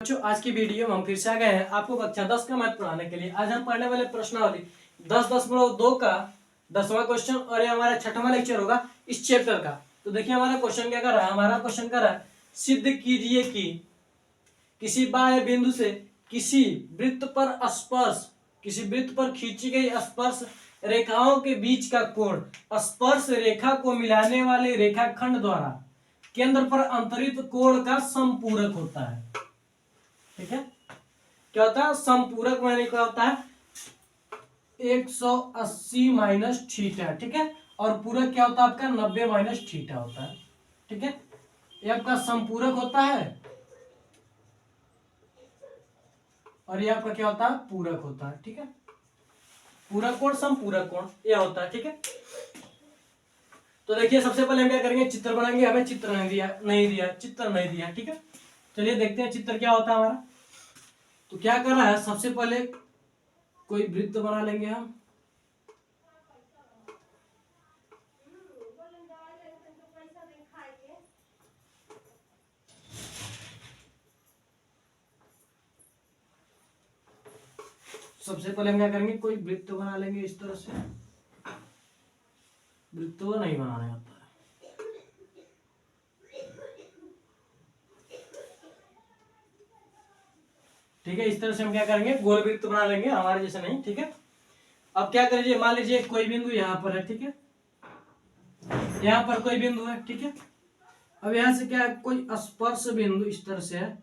बच्चों आज की वीडियो में हम फिर से आ गए हैं आपको कक्षा 10 का मैथ पढ़ाने के लिए। आज हम पढ़ने वाले प्रश्नावली 10.2 का 10वां क्वेश्चन और ये हमारा 6वां लेक्चर होगा इस चैप्टर का। तो देखिए हमारा क्वेश्चन क्या कर रहा है। हमारा क्वेश्चन कर रहा है सिद्ध कीजिए कि किसी बाह्य बिंदु से किसी वृत्त पर खींची गई स्पर्श रेखाओं के बीच का कोण स्पर्श रेखा को मिलाने वाले रेखाखंड द्वारा केंद्र पर अंतरित कोण का समपूरक होता है। ठीक है, क्या होता है समपूरक माने क्या होता है 180 माइनस थीटा। ठीक है, और पूरक क्या होता है आपका 90 माइनस थीटा होता है। ठीक है, ये आपका समपूरक होता है और ये आपका क्या होता है पूरक होता है। ठीक है, पूरक कोण समपूरक कोण ये होता है। ठीक है, तो देखिए सबसे पहले हम क्या करेंगे चित्र बनाएंगे। हमें चित्र चित्र नहीं दिया। ठीक है, चलिए देखते हैं चित्र क्या होता है हमारा। तो क्या कर रहा है सबसे पहले कोई वृत्त बना लेंगे हम। सबसे पहले हम क्या करेंगे कोई वृत्त बना लेंगे इस तरह से। वृत्त नहीं बनाने आता है। ठीक है, इस तरह से हम क्या करेंगे गोल वृत्त बना लेंगे हमारे जैसे नहीं। ठीक है, अब क्या करिए मान लीजिए कोई बिंदु यहाँ पर है। ठीक है, यहाँ पर कोई बिंदु है। ठीक है, अब यहाँ से क्या है कोई स्पर्श बिंदु इस तरह से है,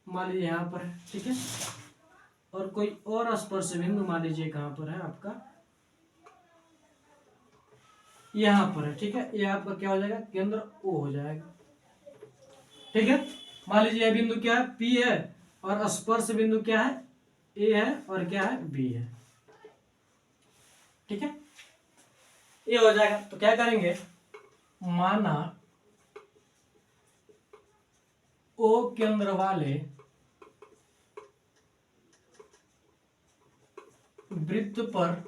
मान लीजिए यहाँ पर है। ठीक है, और कोई और स्पर्श बिंदु मान लीजिए कहाँ पर है आपका यहाँ पर है। ठीक है, ये आपका क्या हो जाएगा केंद्र ओ हो जाएगा। ठीक है, मान लीजिए यह बिंदु क्या है पी है और स्पर्श बिंदु क्या है ए है और क्या है बी है। ठीक है, ये हो जाएगा। तो क्या करेंगे माना ओ केंद्र वाले वृत्त पर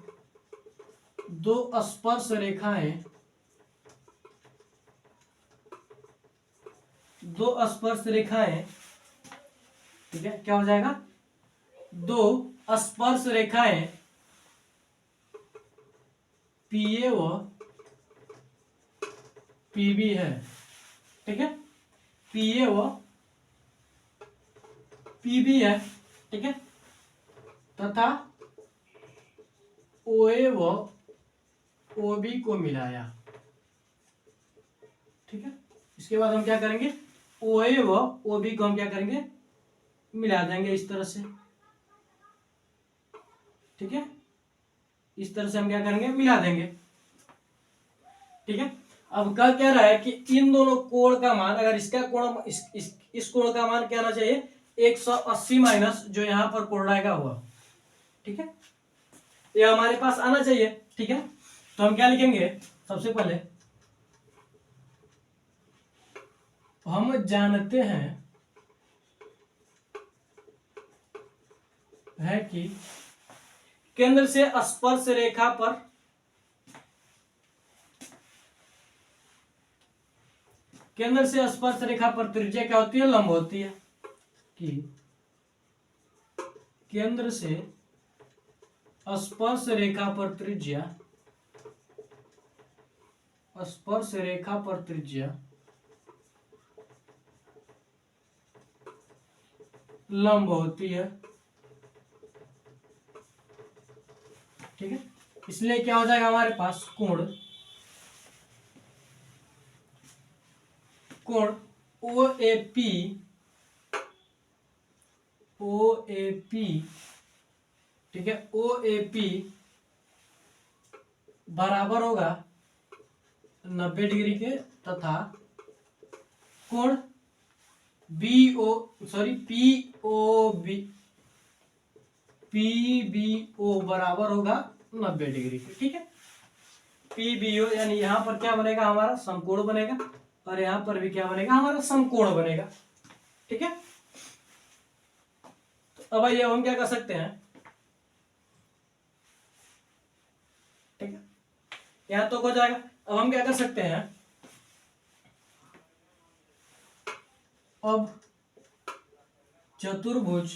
दो स्पर्श रेखाएं ठीक है क्या हो जाएगा दो स्पर्श रेखाएं पीए व पीबी है। ठीक है, पीए व पीबी है। ठीक है, तथा ओए व ओबी को मिलाया। ठीक है, इसके बाद हम क्या करेंगे ओए व ओबी को हम क्या करेंगे मिला देंगे इस तरह से। ठीक है, इस तरह से हम क्या करेंगे मिला देंगे। ठीक है, अब क्या कह रहा है कि इन दोनों कोण का मान अगर इसका कोण इस कोण का मान क्या आना चाहिए 180 माइनस जो यहां पर कोण रहेगा हुआ। ठीक है, ये हमारे पास आना चाहिए। ठीक है, तो हम क्या लिखेंगे सबसे पहले हम जानते हैं कि केंद्र से स्पर्श रेखा पर त्रिज्या क्या होती है लंब होती है। कि केंद्र से स्पर्श रेखा पर त्रिज्या लंब होती है। ठीक है, इसलिए क्या हो जाएगा हमारे पास कोण ओ ए पी। ठीक है, ओ ए पी बराबर होगा 90 डिग्री के तथा कोण पी बी ओ बराबर होगा 90 डिग्री के। ठीक है, पी बी ओ यानी यहां पर क्या बनेगा हमारा समकोण बनेगा और यहां पर भी क्या बनेगा हमारा समकोण बनेगा। ठीक है, तो अब आइए हम क्या कर सकते हैं। ठीक है, यहां तो हो जाएगा। अब हम क्या कर सकते हैं अब चतुर्भुज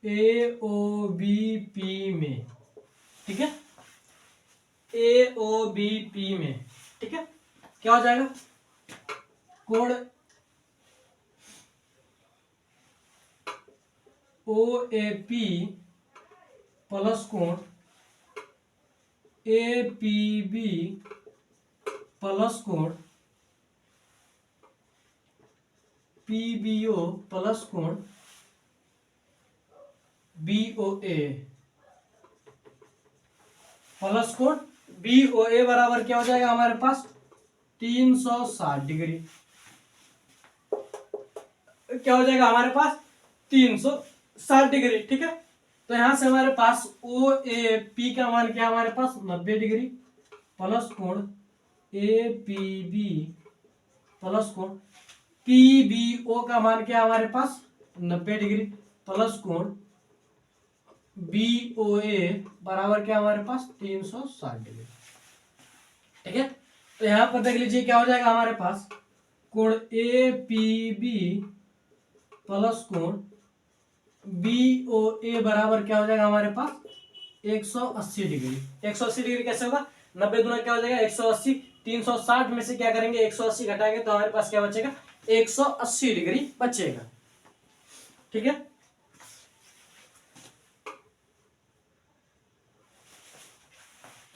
ए ओ बी पी में, ठीक है, ए ओ बी पी में, ठीक है, क्या हो जाएगा, कोण ओ ए पी प्लस कोण ए पी बी प्लस कोण पी बी ओ प्लस कोण बी ओ ए प्लस कोण बी ओ ए बराबर क्या हो जाएगा हमारे पास 360 डिग्री। क्या हो जाएगा हमारे पास 360 डिग्री, ठीक है। तो यहां से हमारे पास ओ ए पी का मान क्या हमारे पास 90 डिग्री प्लस कोण ए पी बी प्लस कोण पी बी ओ का मान क्या हमारे पास 90 डिग्री प्लस कोण बी ओ ए बराबर क्या हमारे पास 360 डिग्री, ठीक है। तो यहां पर देख लीजिए क्या हो जाएगा हमारे पास कोण ए पी बी प्लस कोण बी ओ ए बराबर क्या हो जाएगा हमारे पास 180 डिग्री। 180 डिग्री कैसे होगा, 90 गुना क्या हो जाएगा 180, 360 में से क्या करेंगे 180 घटाएंगे तो हमारे पास क्या बचेगा 180 डिग्री बचेगा, ठीक है।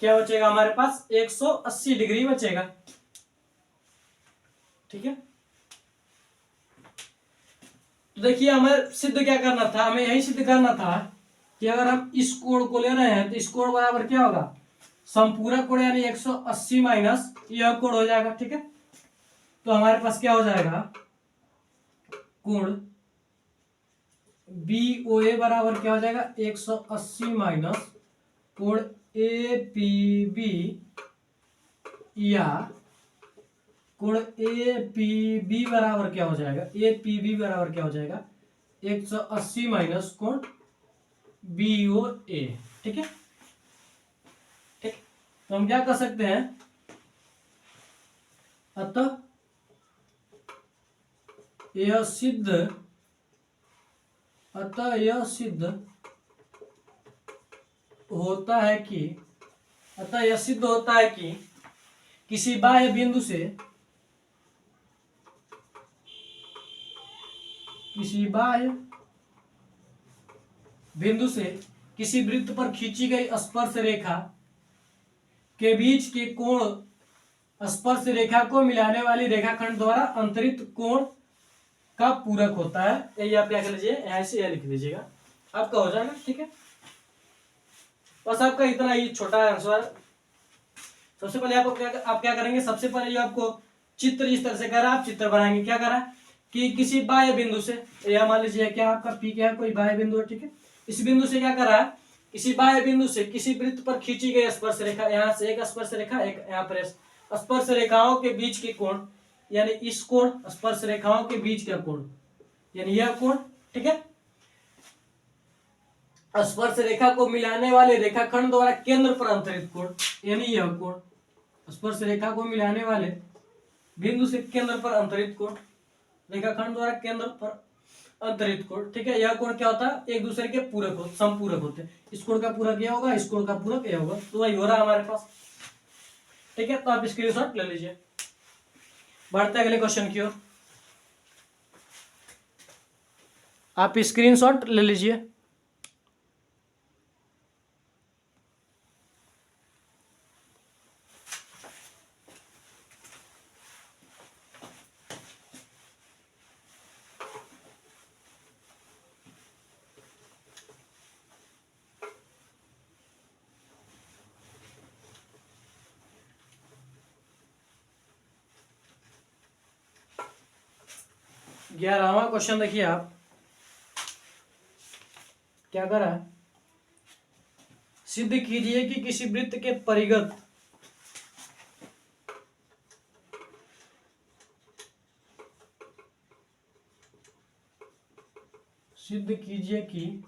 क्या बचेगा हमारे पास 180 डिग्री बचेगा, ठीक है। तो देखिए हमें सिद्ध क्या करना था, हमें यही सिद्ध करना था कि अगर हम इस कोण को ले रहे हैं तो इस कोण बराबर क्या होगा संपूरक कोण यानी 180 माइनस यह कोण हो जाएगा, ठीक है। तो हमारे पास क्या हो जाएगा कोण बी ओ ए बराबर क्या हो जाएगा 180 माइनस कोण ए पी बी या कोण ए पी बी बराबर क्या हो जाएगा ए पी बी बराबर क्या हो जाएगा 180 माइनस कोण बी ओ ए, ठीक है, ठीक। तो हम क्या कर सकते हैं, अतः यह सिद्ध होता है कि किसी बाह्य बिंदु से किसी वृत्त पर खींची गई स्पर्श रेखा के बीच के कोण स्पर्श रेखा को मिलाने वाली रेखाखंड द्वारा अंतरित कोण का पूरक होता है। यही आप क्या कर लीजिए ऐसे यह लिख लीजिएगा, आपका हो जाएगा, ठीक है। बस आपका इतना ही छोटा आंसर। सबसे पहले आप क्या करेंगे, सबसे पहले जो आपको चित्र इस तरह से कह रहा है आप चित्र बनाएंगे। क्या करा कि किसी बाह्य बिंदु से, या मान लीजिए क्या आपका पी क्या है कोई बाह्य बिंदु है, ठीक है। इस बिंदु से क्या करा है किसी बाह्य बिंदु से किसी वृत्त पर खींची गई स्पर्श रेखा, यहाँ से एक स्पर्श रेखा एक यहाँ पर स्पर्श रेखाओं के बीच के कोण यानी इस कोण स्पर्श रेखाओं के बीच का कोण यानी यह कोण, ठीक है। स्पर्श रेखा को मिलाने वाले रेखाखंड द्वारा केंद्र पर अंतरित कोण यानी यह कोण, स्पर्श रेखा को मिलाने वाले बिंदु से केंद्र पर अंतरित कोण, रेखाखंड द्वारा केंद्र पर अंतरित कोण, ठीक है। यह कोण क्या होता है एक दूसरे के पूरक होते समपूरक होते हैं। इस कोण का पूरक यह होगा, इस कोण का पूरक यह होगा, तो वही हो रहा है हमारे पास, ठीक है। तो आप स्क्रीनशॉट ले लीजिए। बढ़ते अगले क्वेश्चन की ओर, आप स्क्रीनशॉट ले लीजिए। ग्यारहवां क्वेश्चन देखिए आप क्या करा है, सिद्ध कीजिए कि किसी वृत्त के परिगत सिद्ध कीजिए कि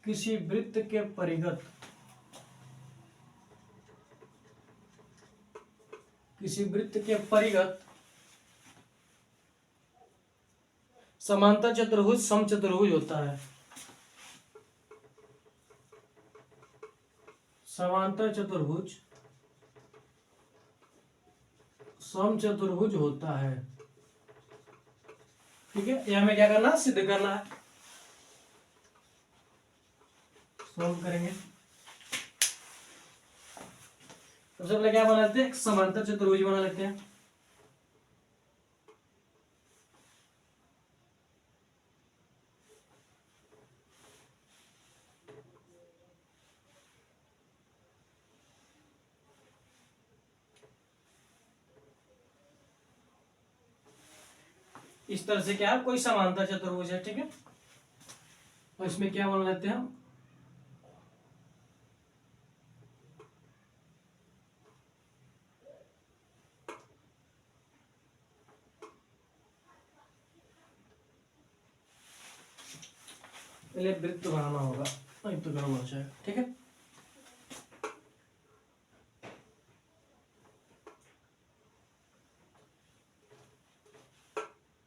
किसी वृत्त के परिगत किसी वृत्त के परिगत समांतर चतुर्भुज समचतुर्भुज होता है। समांतर चतुर्भुज समचतुर्भुज होता है। ठीक है, ये हमें क्या करना है, सिद्ध करना है। सॉल्व करेंगे। सबसे पहले क्या बना लेते हैं, समांतर चतुर्भुज बना लेते हैं। इस तरह से क्या है, कोई समांतर चतुर्भुज है। ठीक है, और इसमें क्या बना लेते हैं हम, पहले वृत्त बनाना होगा, नहीं तो गड़बड़ हो जाएगा। ठीक है,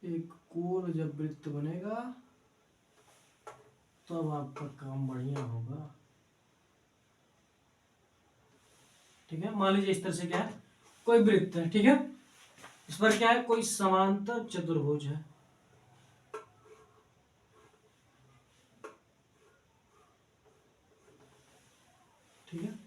एक गोल जब वृत्त बनेगा तब आपका काम बढ़िया होगा। ठीक है, मान लीजिए इस तरह से क्या है, कोई वृत्त है। ठीक है, इस पर क्या है, कोई समांतर चतुर्भुज है। ठीक है,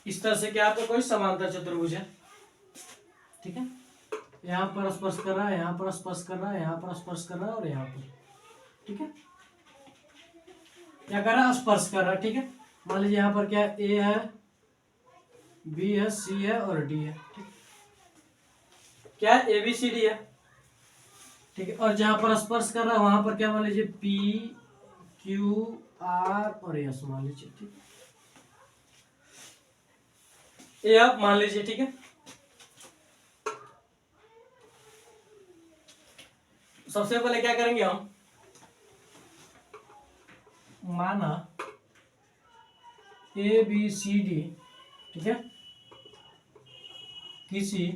इस तरह से क्या आपका कोई समांतर चतुर्भुज है। ठीक है, यहाँ पर स्पर्श कर रहा है, यहाँ पर स्पर्श कर रहा है, यहाँ पर स्पर्श कर रहा है और यहाँ पर। ठीक है, क्या कर रहा है, स्पर्श कर रहा है। ठीक है, मान लीजिए यहाँ पर क्या है, ए है, बी है, सी है और डी है। ठीक, क्या है, ए बी सी डी है। ठीक है, और जहां पर स्पर्श कर रहा है वहां पर क्या मान लीजिए, पी क्यू आर और एस मान लीजिए। ठीक है, ये आप मान लीजिए। ठीक है, सबसे पहले क्या करेंगे हम, माना ए बी सी डी, ठीक है, किसी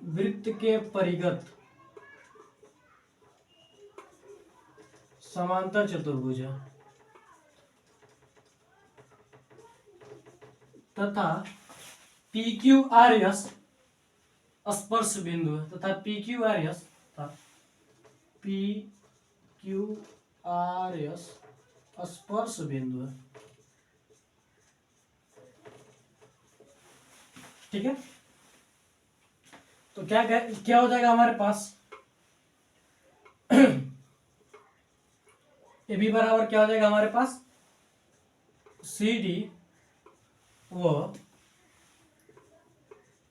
वृत्त के परिगत समांतर चतुर्भुज है तथा पी क्यू आर एस स्पर्श बिंदु है, तथा P Q R S P Q R S स्पर्श बिंदु है। ठीक है, तो क्या हो जाएगा हमारे पास, ए बी बराबर क्या हो जाएगा हमारे पास, सी डी व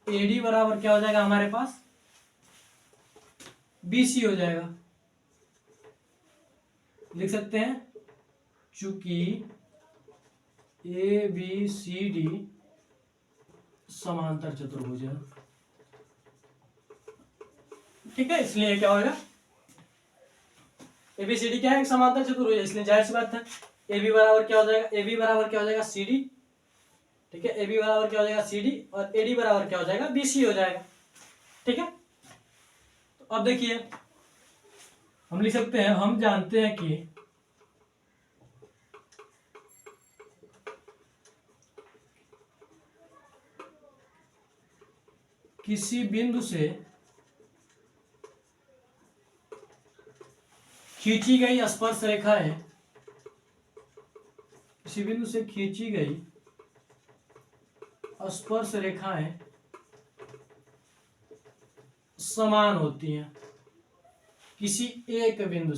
ए डी बराबर क्या हो जाएगा हमारे पास, बी सी हो जाएगा। लिख सकते हैं, चूंकि ए बी सी डी समांतर चतुर्भुज है। ठीक है, इसलिए क्या होगा, एबीसीडी क्या है, एक समांतर चतुर्भुज है, इसलिए जाहिर सी बात है ए बी बराबर क्या हो जाएगा, ए बी बराबर क्या हो जाएगा, सी डी। ठीक है, ए बी बराबर क्या हो जाएगा, सी डी, और ए डी बराबर क्या हो जाएगा, बी सी हो जाएगा। ठीक है, तो अब देखिए हम लिख सकते हैं, हम जानते हैं कि किसी बिंदु से खींची गई स्पर्श रेखाएं, किसी बिंदु से खींची गई स्पर्श रेखाएं समान होती हैं। किसी एक बिंदु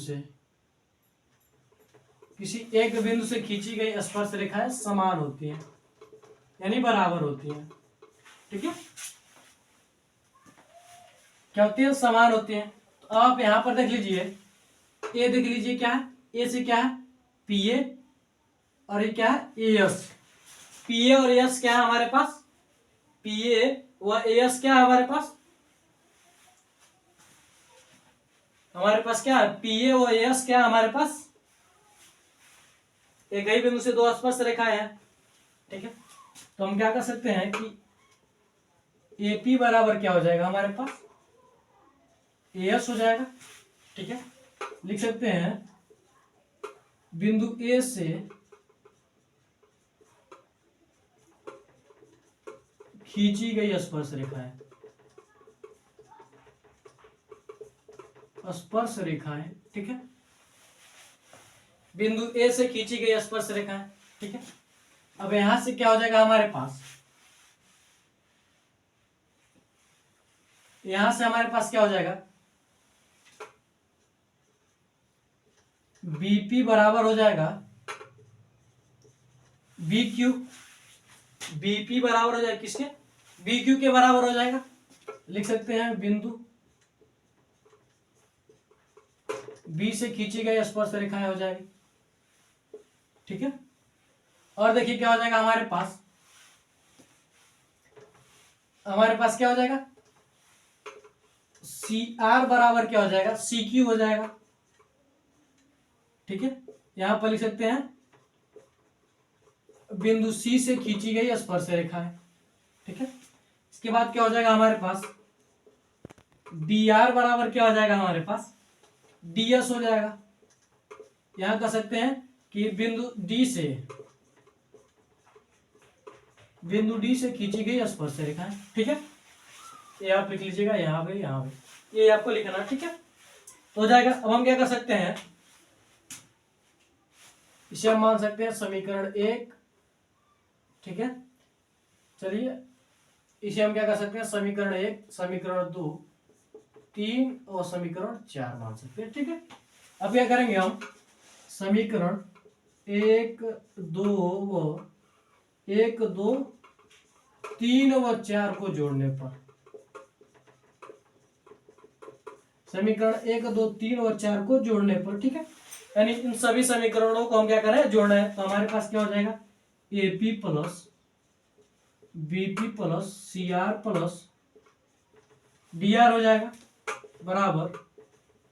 से खींची गई स्पर्श रेखाएं समान होती हैं। यानी बराबर होती है, ठीक है। क्या होती है? समान होती है। तो आप यहां पर देख लीजिए, ए देख लीजिए क्या है, ए से क्या है पी ए, और ये क्या है ए एस। पी ए और एस क्या है हमारे पास, पी ए व एस क्या है हमारे पास, क्या है पी ए व एस क्या है हमारे पास, एक ही बिंदु से दो स्पर्श रेखाएं हैं, ठीक है। तो हम क्या कर सकते हैं कि एपी बराबर क्या हो जाएगा हमारे पास, एस हो जाएगा, ठीक है। लिख सकते हैं बिंदु ए से खींची गई स्पर्श रेखाएं, स्पर्श रेखाएं, ठीक है। बिंदु ए से खींची गई स्पर्श रेखाएं, ठीक है। अब यहां से क्या हो जाएगा हमारे पास, यहां से हमारे पास क्या हो जाएगा, बीपी बराबर हो जाएगा बी क्यू, बीपी बराबर हो जाएगा किसके, बी क्यू के बराबर हो जाएगा। लिख सकते हैं बिंदु बी से खींची गई स्पर्श रेखाएं हो जाएगी, ठीक है। और देखिए क्या हो जाएगा हमारे पास, क्या हो जाएगा, सी आर बराबर क्या हो जाएगा, सी क्यू हो जाएगा, ठीक है। यहां पर लिख सकते हैं बिंदु सी से खींची गई स्पर्श रेखा है, ठीक है। इसके बाद क्या हो जाएगा हमारे पास, डी आर बराबर क्या हो जाएगा हमारे पास, डी एस हो जाएगा। यहां कह सकते हैं कि बिंदु डी से खींची गई स्पर्श रेखा है, ठीक है। ये आप लिख लीजिएगा यहाँ पे, ये आपको लिखना, ठीक है। तो हो जाएगा। अब हम क्या कर सकते हैं, इसे हम मान सकते हैं समीकरण 1, ठीक है। चलिए इसे हम क्या कर सकते हैं, समीकरण 1, समीकरण 2, 3 और समीकरण 4 मान सकते हैं, ठीक है। अब क्या करेंगे हम, समीकरण 1, 2, 3 व 4 को जोड़ने पर, समीकरण 1, 2, 3 और 4 को जोड़ने पर, ठीक है। यानी इन सभी समीकरणों को हम क्या करें, जोड़ना है। तो हमारे पास क्या हो जाएगा, A P plus B P plus C R plus D R हो जाएगा, बराबर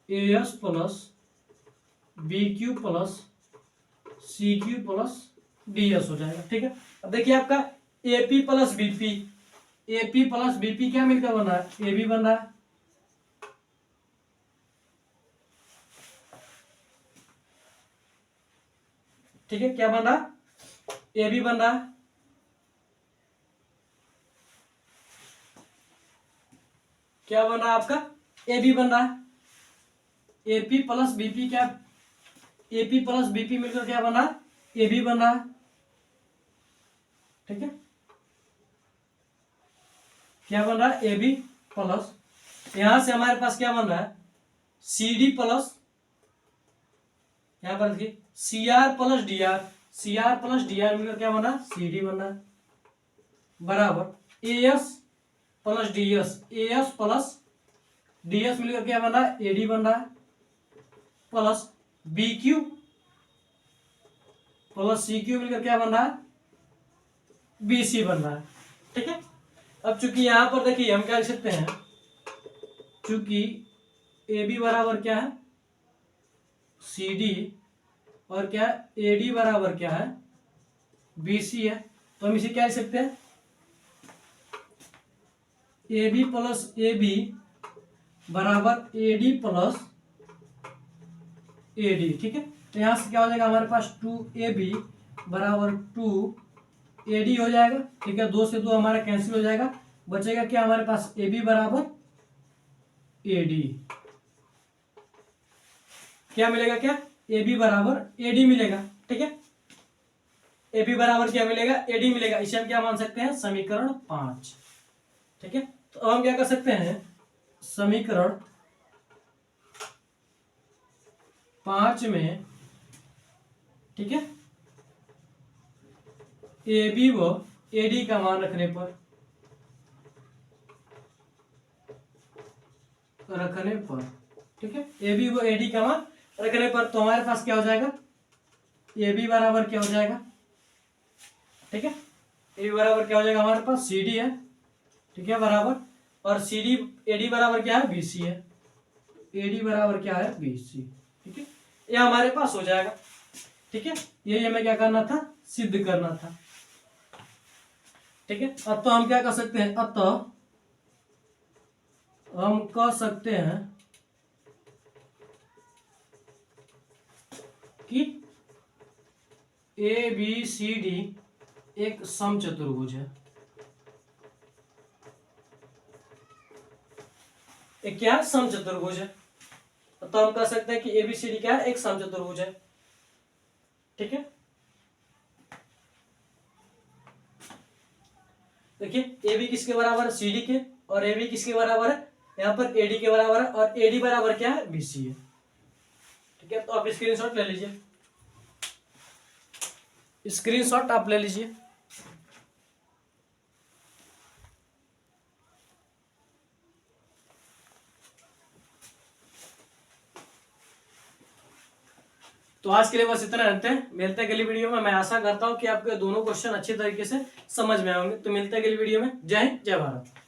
A S plus B Q plus C Q plus D S हो जाएगा, ठीक है। अब देखिए आपका एपी प्लस बीपी क्या मिलकर बन रहा है, ए बी बन रहा है, ठीक है। क्या बन रहा है, ए बी बन रहा है, क्या बन रहा है आपका, ए बी बन रहा है। एपी प्लस बीपी क्या, एपी प्लस बीपी मिलकर क्या बन रहा है, ए बी बन रहा है, ठीक है। क्या बन रहा है, ए बी प्लस, यहां से हमारे पास क्या बन रहा है, सी डी प्लस, यहां पर देखिए C R plus D R, मिलकर क्या बन रहा है, सी डी बन रहा है, बराबर A S plus D S, मिलकर क्या बन रहा है, ए डी बन रहा है, plus B Q plus C Q मिलकर क्या बन रहा है, बी सी बन रहा है, ठीक है। अब चूंकि यहां पर देखिए हम क्या लिख सकते हैं, चूंकि ए बी बराबर क्या है, सी डी, और क्या ए डी बराबर क्या है, बी सी है। तो हम इसे क्या लिख सकते हैं, A B plus A B बराबर A D plus A D, ठीक है। तो यहां से क्या हो जाएगा हमारे पास, 2ab बराबर 2ad हो जाएगा, ठीक है। 2 से 2 हमारा कैंसिल हो जाएगा, बचेगा क्या हमारे पास, ab बराबर ad, क्या मिलेगा, क्या ab बराबर ad मिलेगा, ठीक है। ab बराबर क्या मिलेगा, ad मिलेगा। इसे हम क्या मान सकते हैं, समीकरण 5, ठीक है। तो अब हम क्या कर सकते हैं, समीकरण 5 में, ठीक है, ए बी व एडी का मान रखने पर ठीक है, ए बी को एडी का मान रखने पर तो हमारे पास क्या हो जाएगा, ए बी बराबर क्या हो जाएगा, ठीक है, ए बी बराबर क्या हो जाएगा हमारे पास सी डी है, ठीक है, बराबर, और सी डी एडी बराबर क्या है, बी सी है, एडी बराबर क्या है, बी सी, ठीक है, ये हमारे पास हो जाएगा, ठीक है, ये हमें क्या करना था, सिद्ध करना था, ठीक है। अब तो हम क्या कर सकते हैं, अतः हम कह सकते हैं कि ए बी सी डी एक समचतुर्भुज है, एक क्या समचतुर्भुज है, तो हम कह सकते हैं कि ए बी सी डी क्या है, एक समचतुर्भुज है, ठीक है। देखिए ए बी किसके बराबर है, सी डी के, और ए बी किसके बराबर है, यहाँ पर एडी के बराबर है, और एडी बराबर क्या है, बी सी है, ठीक है। तो आप स्क्रीनशॉट ले लीजिए, स्क्रीनशॉट आप ले लीजिए। तो आज के लिए बस इतना रहते हैं, मिलते हैं अगली वीडियो में। मैं आशा करता हूं कि आपके दोनों क्वेश्चन अच्छी तरीके से समझ में आएंगे। तो मिलते हैं अगली वीडियो में। जय हिंद, जय भारत।